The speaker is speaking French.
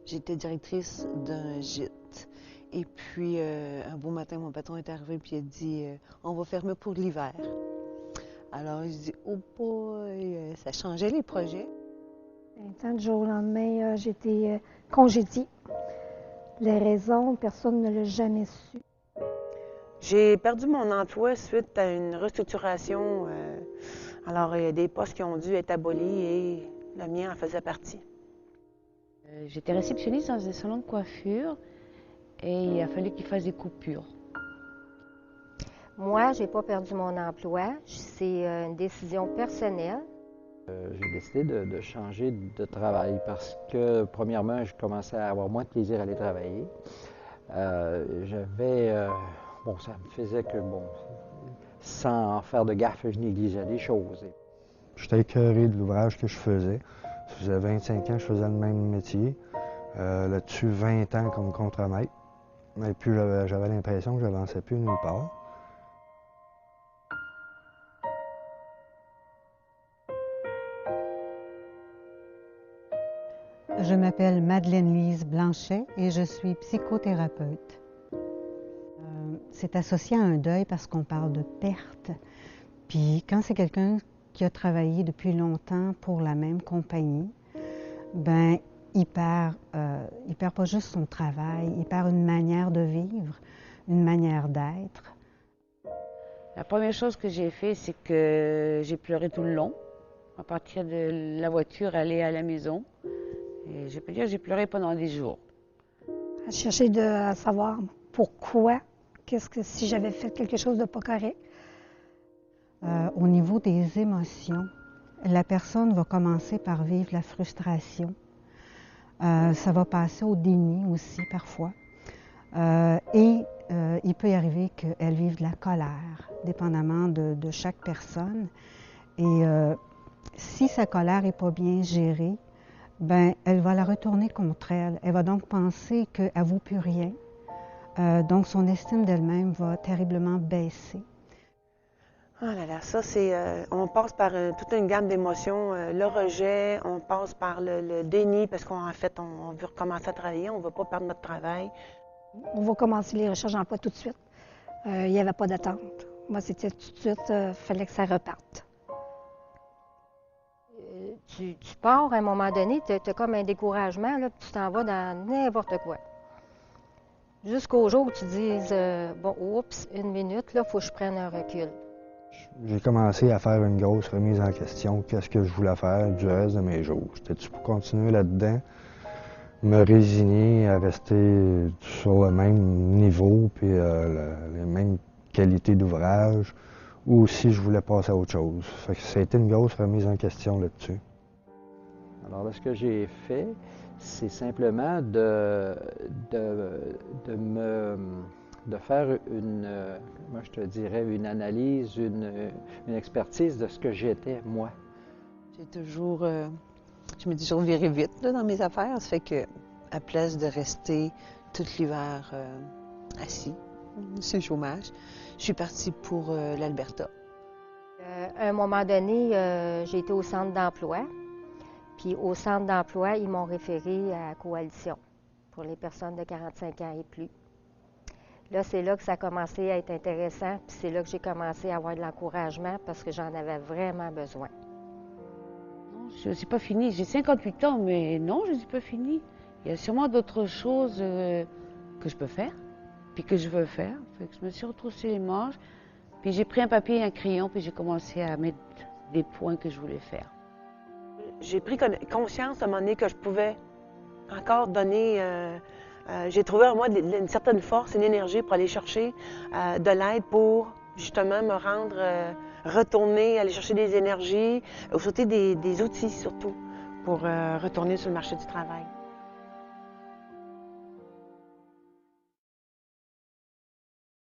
J'étais directrice d'un gîte. Et puis, un beau matin, mon patron est arrivé et il a dit on va fermer pour l'hiver. Alors, je dis oh boy, ça changeait les projets. Du jour au lendemain, j'ai été congédiée. Les raisons, personne ne l'a jamais su. J'ai perdu mon emploi suite à une restructuration. Alors, il y a des postes qui ont dû être abolis et le mien en faisait partie. J'étais réceptionniste dans un salon de coiffure et il a fallu qu'il fasse des coupures. Moi, j'ai pas perdu mon emploi. C'est une décision personnelle. J'ai décidé de changer de travail parce que, premièrement, je commençais à avoir moins de plaisir à aller travailler. Ça me faisait que, sans faire de gaffe, je négligeais des choses. J'étais écœuré de l'ouvrage que je faisais. Ça faisait 25 ans que je faisais le même métier. Là-dessus, 20 ans comme contremaître. Et puis, j'avais l'impression que je n'avançais plus nulle part. Je m'appelle Madeleine-Lise Blanchet et je suis psychothérapeute. C'est associé à un deuil parce qu'on parle de perte. Puis quand c'est quelqu'un qui a travaillé depuis longtemps pour la même compagnie, ben il perd pas juste son travail, il perd une manière de vivre, une manière d'être. La première chose que j'ai fait, c'est que j'ai pleuré tout le long. À partir de la voiture, aller à la maison. Et je peux dire que j'ai pleuré pendant des jours. À chercher à savoir pourquoi, si j'avais fait quelque chose de pas correct. Au niveau des émotions, la personne va commencer par vivre la frustration. Ça va passer au déni aussi parfois. Il peut y arriver qu'elle vive de la colère, dépendamment de chaque personne. Et si sa colère n'est pas bien gérée, ben, elle va la retourner contre elle. Elle va donc penser qu'elle ne vaut plus rien. Donc, son estime d'elle-même va terriblement baisser. Oh là là, ça c'est... on passe par toute une gamme d'émotions. Le rejet, on passe par le déni parce qu'en fait, on veut recommencer à travailler, on ne veut pas perdre notre travail. On va commencer les recherches d'emploi tout de suite. Il n'y avait pas d'attente. Moi, c'était tout de suite, il fallait que ça reparte. Tu pars à un moment donné, tu as comme un découragement, là, puis tu t'en vas dans n'importe quoi. Jusqu'au jour où tu dises oups, une minute, là, il faut que je prenne un recul. J'ai commencé à faire une grosse remise en question. Qu'est-ce que je voulais faire du reste de mes jours? J'étais-tu pour continuer là-dedans, me résigner à rester sur le même niveau puis les mêmes qualités d'ouvrage, ou si je voulais passer à autre chose. Fait que ça a été une grosse remise en question là-dessus. Alors là, ce que j'ai fait, c'est simplement de faire une analyse, une expertise de ce que j'étais, moi. Je m'ai toujours viré vite là, dans mes affaires. Ça fait que, à place de rester tout l'hiver assis, sur le chômage, je suis partie pour l'Alberta. À un moment donné, j'ai été au centre d'emploi. Puis au centre d'emploi, ils m'ont référé à Coalition pour les personnes de 45 ans et plus. Là, c'est là que ça a commencé à être intéressant, puis c'est là que j'ai commencé à avoir de l'encouragement parce que j'en avais vraiment besoin. Non, je ne suis pas finie. J'ai 58 ans, mais non, je ne suis pas finie. Il y a sûrement d'autres choses que je peux faire, puis que je veux faire. Fait que je me suis retroussé les manches, puis j'ai pris un papier et un crayon, puis j'ai commencé à mettre des points que je voulais faire. J'ai pris conscience à un moment donné que je pouvais encore donner... j'ai trouvé en moi une certaine force, une énergie pour aller chercher de l'aide pour justement me rendre, retourner, aller chercher des énergies, surtout des outils surtout, pour retourner sur le marché du travail.